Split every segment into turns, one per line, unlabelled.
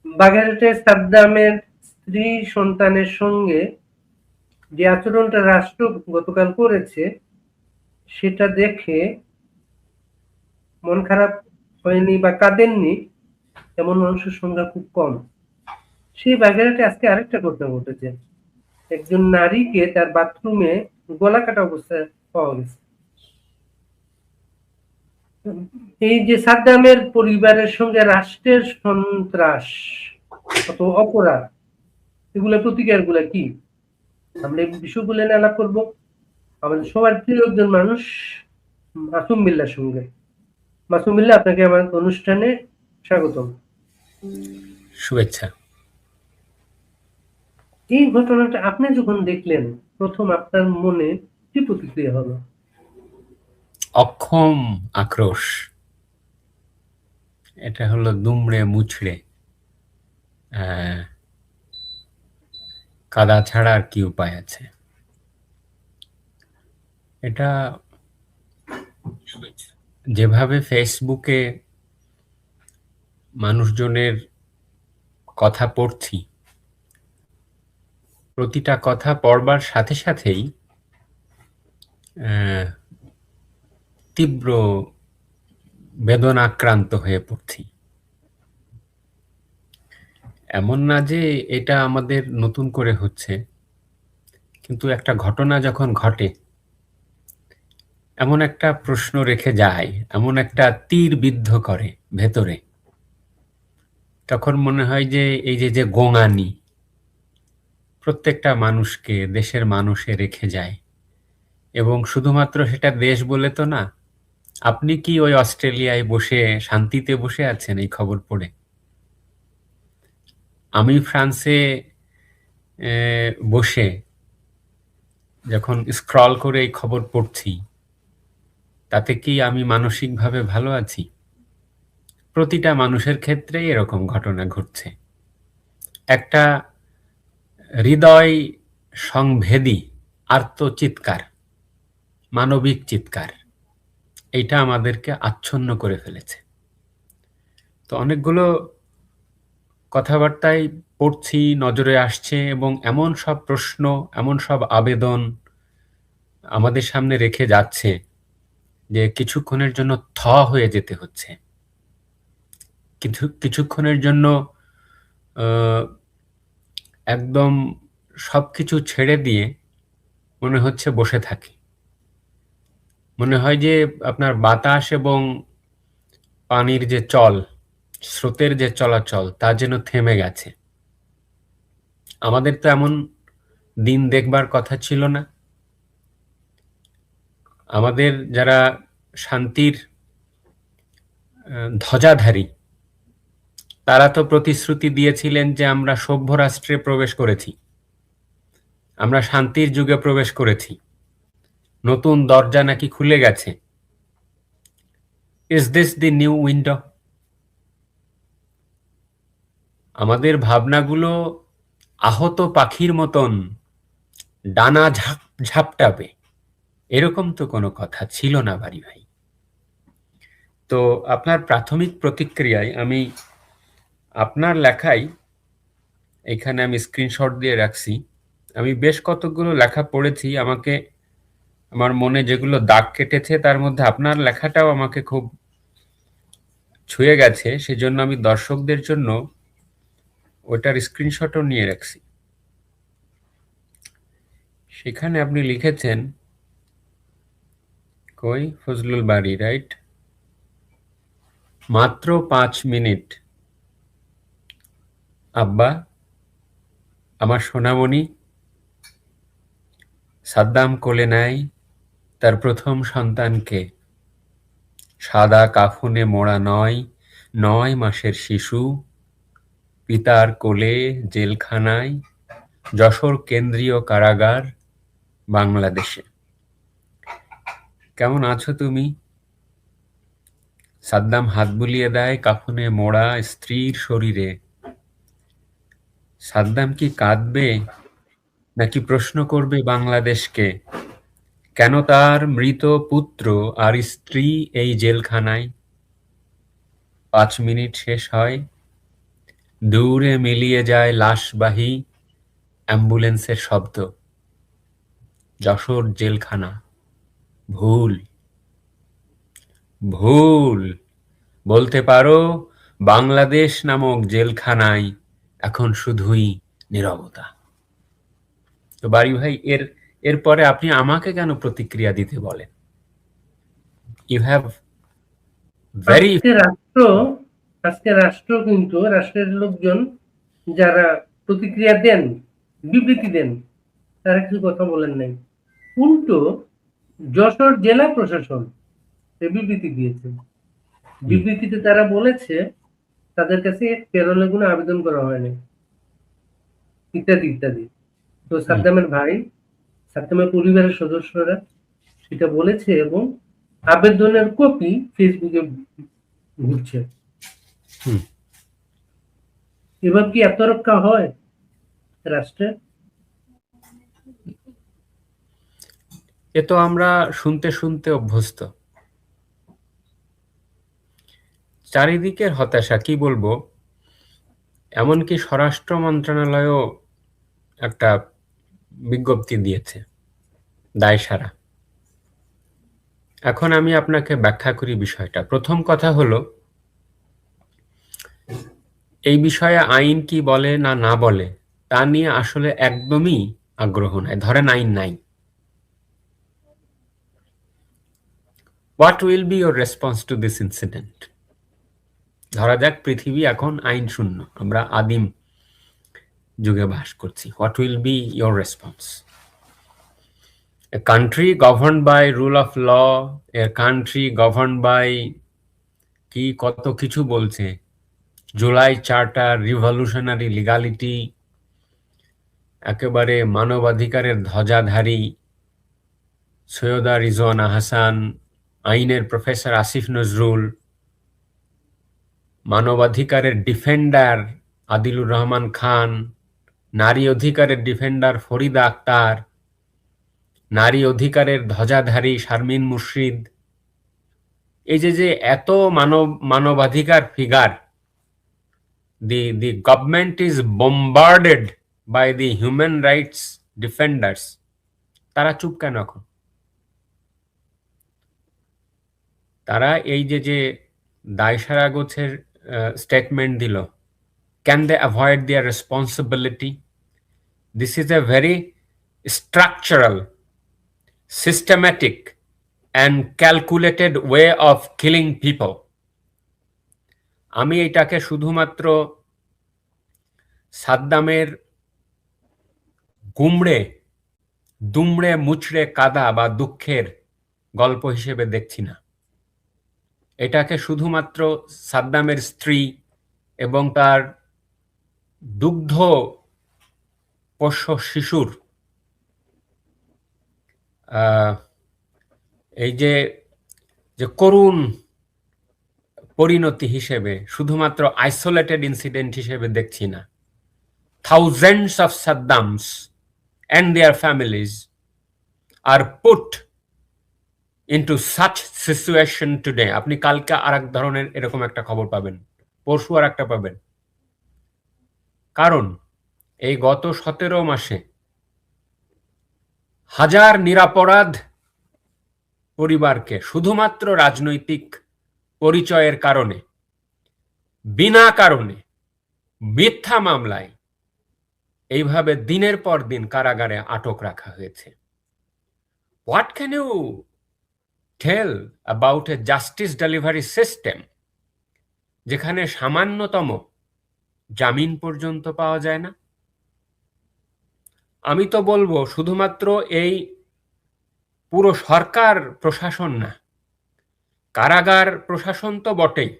বাগেরহাটে সাদ্দামের স্ত্রী সন্তানের সঙ্গে যে আচরণটা রাষ্ট্র গতকাল করেছে সেটা দেখে মন খারাপ হয়নি বা কাঁদেননি এমন মানুষের সংখ্যা খুব কম। সেই বাগেরহাটে আজকে আরেকটা ঘটনা ঘটেছে। একজন নারীকে তার বাথরুমে গলা কাটা অবস্থায় পাওয়া গেছে। এই যে সাদ্দামের পরিবারের সঙ্গে রাষ্ট্রের সন্ত্রাস অথবা অপরাধ, এগুলোর প্রতিকারগুলো কি? আমরা এই বিষয়গুলো নিয়ে আলাপ করবো আমাদের সবার প্রিয় একজন মানুষ মাসুম বিল্লাহর সঙ্গে। মাসুম বিল্লাহ, আপনাকে আমার অনুষ্ঠানে স্বাগতম।
শুভেচ্ছা।
এই ঘটনাটা আপনি যখন দেখলেন প্রথম আপনার মনে কি প্রতিক্রিয়া হলো?
অক্ষম আক্রোশ। এটা হলো দুমড়ে মুচড়ে কাদা ছাড়া আর কি উপায় আছে। এটা যেভাবে ফেসবুকে মানুষজনের কথা পড়ছি, প্রতিটা কথা পড়বার সাথে সাথেই তীব্র বেদনাক্রান্ত হয়ে পড়ছি। এমন না যে এটা আমাদের নতুন করে হচ্ছে, কিন্তু একটা ঘটনা যখন ঘটে এমন একটা প্রশ্ন রেখে যায়, এমন একটা তীর বিদ্ধ করে ভেতরে, তখন মনে হয় যে এই যে গোঙানি প্রত্যেকটা মানুষকে, দেশের মানুষে রেখে যায়। এবং শুধুমাত্র সেটা দেশ বলে তো না। আপনি কি ওই অস্ট্রেলিয়ায় বসে শান্তিতে বসে আছেন এই খবর পড়ে? আমি ফ্রান্সে বসে যখন স্ক্রল করে এই খবর পড়ছি, তাতে কি আমি মানসিকভাবে ভালো আছি? প্রতিটা মানুষের ক্ষেত্রেই এরকম ঘটনা ঘটছে। একটা হৃদয় সংভেদী আর্তচিৎকার, মানবিক চিৎকার, এইটা আমাদেরকে আচ্ছন্ন করে ফেলেছে। তো অনেকগুলো কথাবার্তায় পড়ছি, নজরে আসছে, এবং এমন সব প্রশ্ন, এমন সব আবেদন আমাদের সামনে রেখে যাচ্ছে যে কিছুক্ষণের জন্য হয়ে যেতে হচ্ছে। কিছুক্ষণের জন্য একদম সবকিছু ছেড়ে দিয়ে মনে হচ্ছে বসে থাকি। মনে হয় যে আপনার বাতাস এবং পানির যে চল, স্রোতের যে চলাচল, তা যেন থেমে গেছে। আমাদের তো এমন দিন দেখবার কথা ছিল না। আমাদের যারা শান্তির ধ্বজাধারী, তারা তো প্রতিশ্রুতি দিয়েছিলেন যে আমরা সভ্য রাষ্ট্রে প্রবেশ করেছি, আমরা শান্তির যুগে প্রবেশ করেছি, নতুন দরজা নাকি খুলে গেছে। Is this the new window? আমাদের ভাবনাগুলো আহত পাখির মতন ডানা ঝাপটাবে, এরকম তো কোনো কথা ছিল না বাড়ি ভাই। তো আপনার প্রাথমিক প্রতিক্রিয়ায় আমি আপনার লেখাই, এখানে আমি স্ক্রিনশট দিয়ে রাখছি, আমি বেশ কতগুলো লেখা পড়েছি। আমাকে আমার মনে যেগুলো দাগ কেটেছে তার মধ্যে আপনার লেখাটাও আমাকে খুব ছুঁয়ে গেছে। সেজন্য আমি দর্শকদের জন্য ওটার স্ক্রিনশটও নিয়ে রাখছি। সেখানে আপনি লিখেছেন, কই ফজলুল বাড়ি, রাইট? মাত্র 5 মিনিট আব্বা, আমার সোনামণি। সাদ্দাম কোলে নেয় তার প্রথম সন্তানকে, সাদা কাফনে মোড়া 9 মাসের শিশু, পিতার কোলে, জেলখানায়, যশোর কেন্দ্রীয় কারাগার, বাংলাদেশে। কেমন আছো তুমি? সাদ্দাম হাত বুলিয়ে দেয় কাফনে মোড়া স্ত্রীর শরীরে। সাদ্দাম কি কাঁদবে, নাকি প্রশ্ন করবে বাংলাদেশকে, কেন তার মৃত পুত্র আর স্ত্রী এই জেলখানায়? 5 মিনিট শেষ হয়, দূরে মিলিয়ে যায় লাশবাহী অ্যাম্বুলেন্সের শব্দ। যশোর জেলখানা, ভুল, ভুল। বলতে পারো বাংলাদেশ নামক জেলখানায় এখন শুধুই নীরবতা। তো বাড়ি ভাই, এরপরে আপনি আমাকে কেন প্রতিক্রিয়া দিতে বলেন? ইউ হ্যাভ ভেরি
আজকে রাষ্ট্র কিন্তু রাষ্ট্রের লোকজন যারা প্রতিক্রিয়া দেন, বিবৃতি দেন, তারা কিছু কথা বলেন নাই। উল্টো যশোর জেলা প্রশাসন বিবৃতি দিয়েছে। বিবৃতিতে তারা বলেছে তাদের কাছে পেরোলে কোনো আবেদন করা হয়নি, ইত্যাদি ইত্যাদি। তো সাদ্দামের ভাই, সাদ্দামের পরিবারের সদস্যরা সেটা বলেছে এবং আবেদনের কপি ফেসবুকে ঘুরছে। এবার কি আত্মরক্ষা হয় রাষ্ট্রের?
এ তো আমরা শুনতে শুনতে অভ্যস্ত। চারিদিকের হতাশা, কি বলবো। এমনকি স্বরাষ্ট্র মন্ত্রণালয়ও একটা বিজ্ঞপ্তি দিয়েছে দায়সারা। এখন আমি আপনাকে ব্যাখ্যা করি বিষয়টা। প্রথম কথা হলো, এই বিষয়ে আইন কি বলে না না বলে তা নিয়ে আসলে একদমই আগ্রহ নাই। ধরেন আইন নাই, what will be your response to this incident? ধরা যাক পৃথিবী এখন আইন শূন্য, আমরা আদিম যুগে বাস করছি। What will be your response? A country governed by rule of law, a country governed by কি কত কিছু বলছে, জুলাই চার্টার, রিভলিউশনারি লিগালিটি, একেবারে মানবাধিকারের ধ্বজাধারী সৈয়দা রিজওয়ানা হাসান, আইনের প্রফেসর আসিফ নজরুল, মানবাধিকারের ডিফেন্ডার আদিলুর রহমান খান, নারী অধিকারের ডিফেন্ডার ফরিদা আক্তার, নারী অধিকারের ধ্বজাধারী শারমিন মুর্শিদ, এই যে এত মানবাধিকার figure, the government is bombarded by the human rights defenders, তারা চুপ কেন এখন? তারা এই যে দায়সারা গোছের স্টেটমেন্ট দিল, can they avoid their responsibility? This is a very structural, systematic and calculated way of killing people. আমি এটাকে শুধুমাত্র সাদ্দামের দুমড়ে মুচড়ে কাদা বা দুঃখের গল্প হিসেবে দেখছি না। এটাকে শুধুমাত্র সাদ্দামের স্ত্রী এবং তার দুগ্ধ পোষ্য শিশুর এই যে করুণ পরিণতি হিসেবে, শুধুমাত্র আইসোলেটেড ইনসিডেন্ট হিসেবে দেখছি না। Thousands of Saddams and their families are put into such situation today. আপনি কালকে আরেক ধরনের এরকম একটা খবর পাবেন, পরশু আর একটা পাবেন। কারণ এই গত 17 মাসে হাজার নিরপরাধ পরিবারকে শুধুমাত্র রাজনৈতিক পরিচয়ের কারণে, বিনা কারণে, মিথ্যা মামলায় এইভাবে দিনের পর দিন কারাগারে আটক রাখা হয়েছে। What can you tell about a justice delivery system যেখানে সামান্যতম জামিন পর্যন্ত পাওয়া যায় না? আমি তো বলবো শুধুমাত্র এই পুরো সরকার প্রশাসন না, কারাগার প্রশাসন তো বটেই,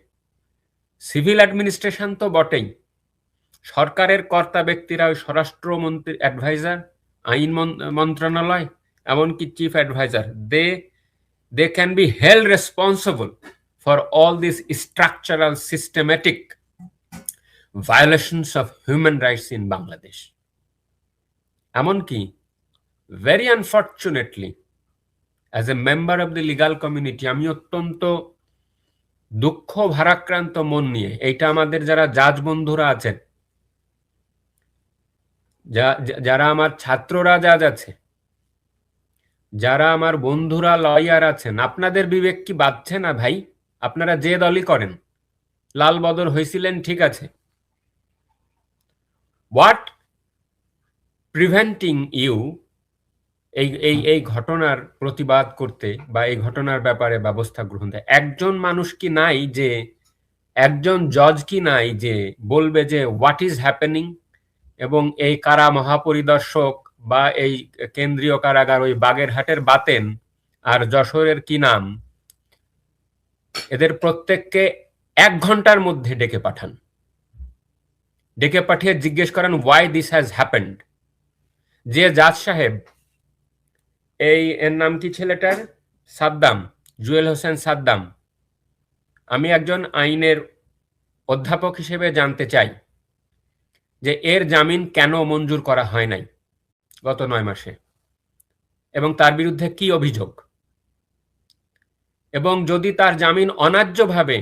সিভিল অ্যাডমিনিস্ট্রেশন তো বটেই, সরকারের কর্তা ব্যক্তিরা, ওই স্বরাষ্ট্রমন্ত্রীর অ্যাডভাইজার, আইন মন্ত্রণালয়, এমনকি chief adviser, they can be held responsible for all this structural systematic violations of human rights in Bangladesh. এমনকি very unfortunately as a member of the legal community আমি অত্যন্ত দুঃখ ভারাক্রান্ত মন নিয়ে, এইটা আমাদের যারা জাজ বন্ধুরা আছেন যারা আমার ছাত্ররা আছে, যারা আমার বন্ধুরা লয়ার আছেন, আপনাদের বিবেক কি বাঁধছে না ভাই? আপনারা যে দলই করেন, লাল বদর হয়েছিলেন ঠিক আছে, হোয়াট প্রিভেন্টিং ইউ এই ঘটনার প্রতিবাদ করতে বা এই ঘটনার ব্যাপারে ব্যবস্থা গ্রহণ দেয়? একজন মানুষ কি নাই, যে একজন জজ কি নাই যে বলবে যে হোয়াট ইজ হ্যাপেনিং, এবং এই কারা মহাপরিদর্শক বা এই কেন্দ্রীয় কারাগার ওই বাগেরহাটের বাতেন আর যশোরের কি নাম, এদের প্রত্যেককে 1 ঘন্টার মধ্যে ডেকে পাঠান, ডেকে পাঠিয়ে জিজ্ঞেস করেন ওয়াই দিস হ্যাজ হ্যাপেন্ড। যে জাজ সাহেব এর নাম কি ছেলেটার, সাদ্দাম, জুয়েল হোসেন সাদ্দাম, আমি একজন আইনের অধ্যাপক হিসেবে জানতে চাই যে এর জামিন কেন মঞ্জুর করা হয় নাই গত 9 মাসে, এবং তার বিরুদ্ধে কি অভিযোগ, এবং যদি তার জামিন অন্যায্যভাবে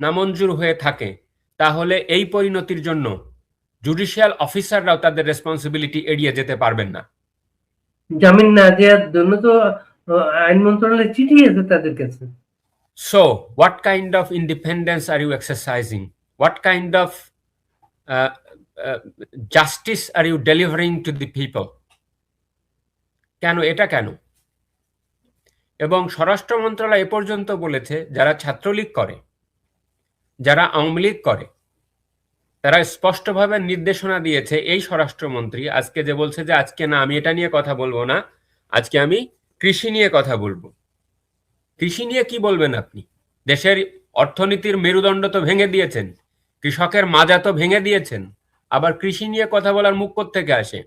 নামঞ্জুর হয়ে থাকে তাহলে এই পরিণতির জন্য জুডিশিয়াল অফিসাররাও তাদের রেসপন্সিবিলিটি এড়িয়ে যেতে পারবেন না।
জামিন না দেওয়ার জন্য তো আইন মন্ত্রণালয় চিঠি আছে তাদের কাছে।
So, what kind of independence are you exercising? What kind of justice are you delivering to the people? কেন এটা কেন? এবং স্বরাষ্ট্র মন্ত্রণালয় এ পর্যন্ত বলেছে যারা ছাত্রলীগ করে, যারা আওয়ামী লীগ করে, তারা স্পষ্টভাবে নির্দেশনা দিয়েছে, এই স্বরাষ্ট্রমন্ত্রী আজকে যে বলছে যে আজকে না আমি এটা নিয়ে কথা বলবো না, আজকে আমি কৃষি নিয়ে কথা বলবো। কৃষি নিয়ে কি বলবেন আপনি? দেশের অর্থনীতির মেরুদণ্ড তো ভেঙে দিয়েছেন, কৃষকের মাজা তো ভেঙে দিয়েছেন, আবার কৃষি নিয়ে কথা বলার মুখ থেকে আসে?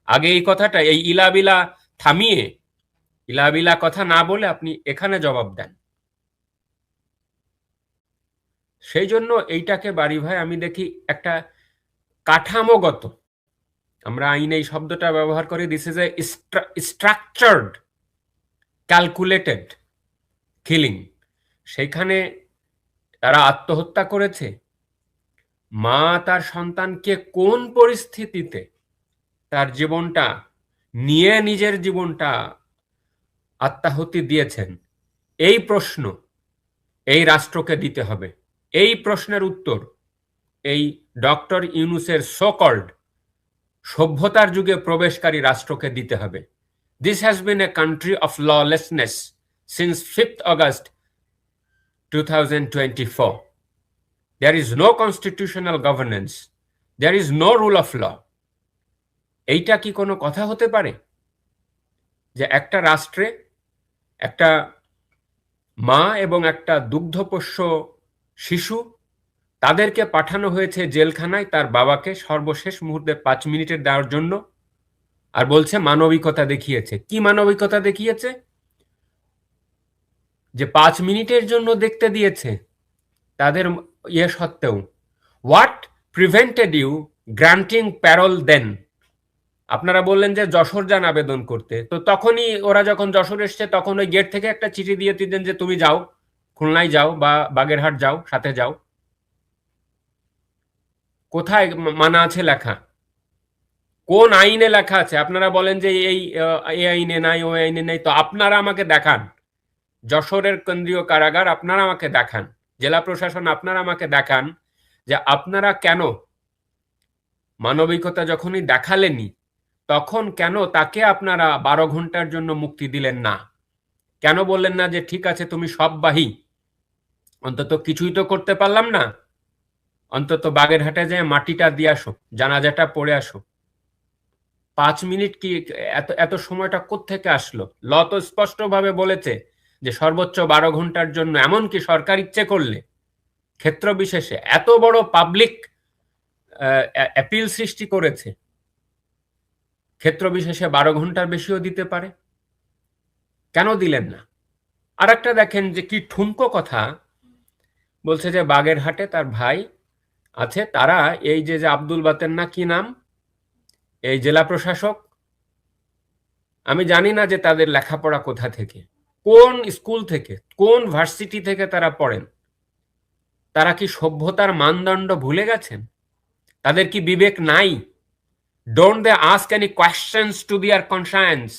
আগে এই কথাটা, এই ইলাবিলা থামিয়ে, ইলাবিলা কথা না বলে আপনি এখানে জবাব দেন। সেই জন্য এইটাকে বাড়ি ভাই আমি দেখি একটা কাঠামোগত, আমরা আইনে এই শব্দটা ব্যবহার করি, this is a structured calculated killing. সেইখানে তারা আত্মহত্যা করেছে, মা তার সন্তানকে কোন পরিস্থিতিতে তার জীবনটা নিয়ে নিজের জীবনটা আত্মাহুতি দিয়েছেন, এই প্রশ্ন এই রাষ্ট্রকে দিতে হবে। এই প্রশ্নের উত্তর এই ডক্টর ইউনূসের সো-কল্ড সভ্যতার যুগে প্রবেশকারী রাষ্ট্রকে দিতে হবে। This has been a country of lawlessness since 5th August 2024. There is no constitutional governance. There is no rule of law. এইটা কি কোনো কথা হতে পারে যে একটা রাষ্ট্রে একটা মা এবং একটা দুগ্ধপোষ্য শিশু, তাদেরকে পাঠানো হয়েছে জেলখানায় তার বাবাকে সর্বশেষ মুহূর্তে 5 মিনিটের দেওয়ার জন্য, আর বলছে মানবিকতা দেখিয়েছে। কি মানবিকতা দেখিয়েছে? যে 5 মিনিটের জন্য দেখতে দিয়েছে তাদের ইয়ে সত্ত্বেও। What prevented you granting parole then? আপনারা বললেন যে যশোর যান আবেদন করতে, তো তখনই ওরা যখন যশোর এসছে তখন ওই গেট থেকে একটা চিঠি দিয়ে দিতেন যে তুমি যাও, খুলনায় যাও বা বাগেরহাট যাও, সাথে যাও। কোথায় মানা আছে লেখা? কোন আইনে লেখা আছে? আপনারা বলেন যে এই আইনে নাই, ওই আইনে নাই, তো আপনারা আমাকে দেখান। যশোরের কেন্দ্রীয় কারাগার আপনারা আমাকে দেখান, জেলা প্রশাসন আপনারা আমাকে দেখান যে আপনারা কেন মানবিকতা যখনই দেখালেনি তখন কেন তাকে আপনারা 12 ঘন্টার জন্য মুক্তি দিলেন না? কেন বললেন না যে ঠিক আছে তুমি সববাহী, অন্তত কিছুই তো করতে পারলাম না, অন্তত বাগেরহাটে যেয়ে মাটিটা দিয়ে আসো, জানাজাটা পড়ে আসো। 5 মিনিট কি এত সময়টা কোত্থেকে আসলো? ল তো স্পষ্টভাবে বলেছে যে সর্বোচ্চ 12 ঘন্টার জন্য, এমনকি সরকার ইচ্ছে করলে ক্ষেত্র বিশেষে এত বড় পাবলিক অ্যাপিল সৃষ্টি করেছে, ক্ষেত্র বিশেষে 12 ঘন্টার বেশিও দিতে পারে। কেন দিলেন না? আর একটা দেখেন যে কি ঠুনকো কথা বলছে যে বাগেরহাটে তার ভাই আছে, তারা এই যে আব্দুল বাতেন না কি নাম, এই জেলা প্রশাসক, আমি জানি না যে তাদের লেখাপড়া কোথা থেকে, কোন স্কুল থেকে, কোন ভার্সিটি থেকে তারা পড়েন। তারা কি সভ্যতার মানদণ্ড ভুলে গেছেন? তাদের কি বিবেক নাই? Don't they ask any questions to their conscience?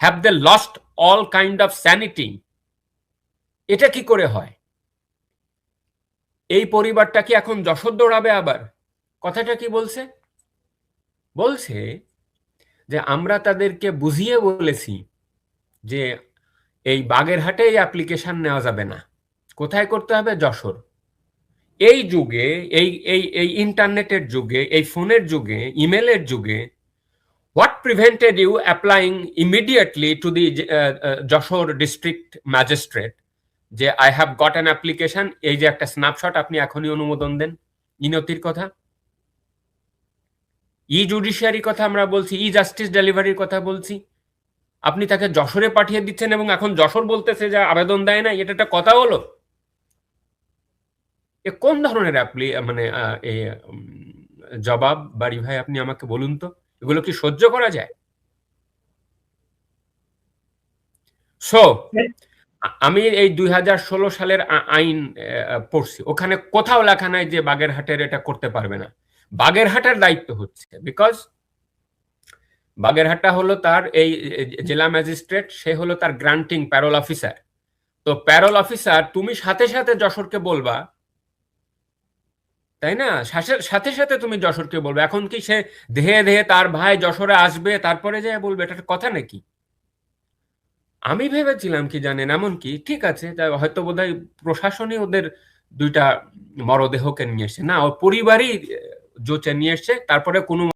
Have they lost all kind of sanity? এটা কি করে হয়? এই পরিবারটা কি এখন যশোর দৌড়াবে আবার? কথাটা কি বলছে? বলছে যে আমরা তাদেরকে বুঝিয়ে বলেছি যে এই বাগেরহাটে এই অ্যাপ্লিকেশন নেওয়া যাবে না, কোথায় করতে হবে? যশোর। এই যুগে, এই এই এই ইন্টারনেটের যুগে, এই ফোনের যুগে, ইমেলের যুগে, what prevented you applying immediately to the Jessore district magistrate যে I have got an application, এই যে একটা স্ন্যাপশট, আপনি এখনই অনুমোদন দেন? ইনতির কথা, ই জুডিশিয়ারি কথা আমরা বলছি, ই জাস্টিস ডেলিভারির কথা বলছি, আপনি তাকে যশোরে পাঠিয়ে দিচ্ছেন এবং এখন যশোর বলতেছে যে আবেদন দেয় না। এটা একটা কথা হলো? এ কোন ধরনের মানে জবাব বাড়ি ভাই, আপনি আমাকে বলুন তো, এগুলো কি সহ্য করা যায়? সো আমি এই 2016 সালের আইন পড়ছি, ওখানে কোথাও লেখা নাই যে বাগেরহাটের এটা করতে পারবে না। বাগেরহাটের দায়িত্ব হচ্ছে, বিকজ বাগেরহাটটা হলো তার এই জেলা ম্যাজিস্ট্রেট, সে হলো তার গ্রান্টিং প্যারোল অফিসার। তো প্যারোল অফিসার তুমি সাথে সাথে যশোরকে বলবা, তাই না? সাথে সাথে তুমি যশোরকে বলবে। এখন কি সে ধেয়ে ধেয়ে তার ভাই যশোরে আসবে তারপরে যে বলবে? এটা কথা নাকি? আমি ভেবেছিলাম কি জানেন, এমন কি ঠিক আছে, হয়তো বোধহয় প্রশাসনই ওদের দুইটা মরদেহকে নিয়ে এসছে, না ওর পরিবারই জোচে নিয়ে এসছে, তারপরে কোনো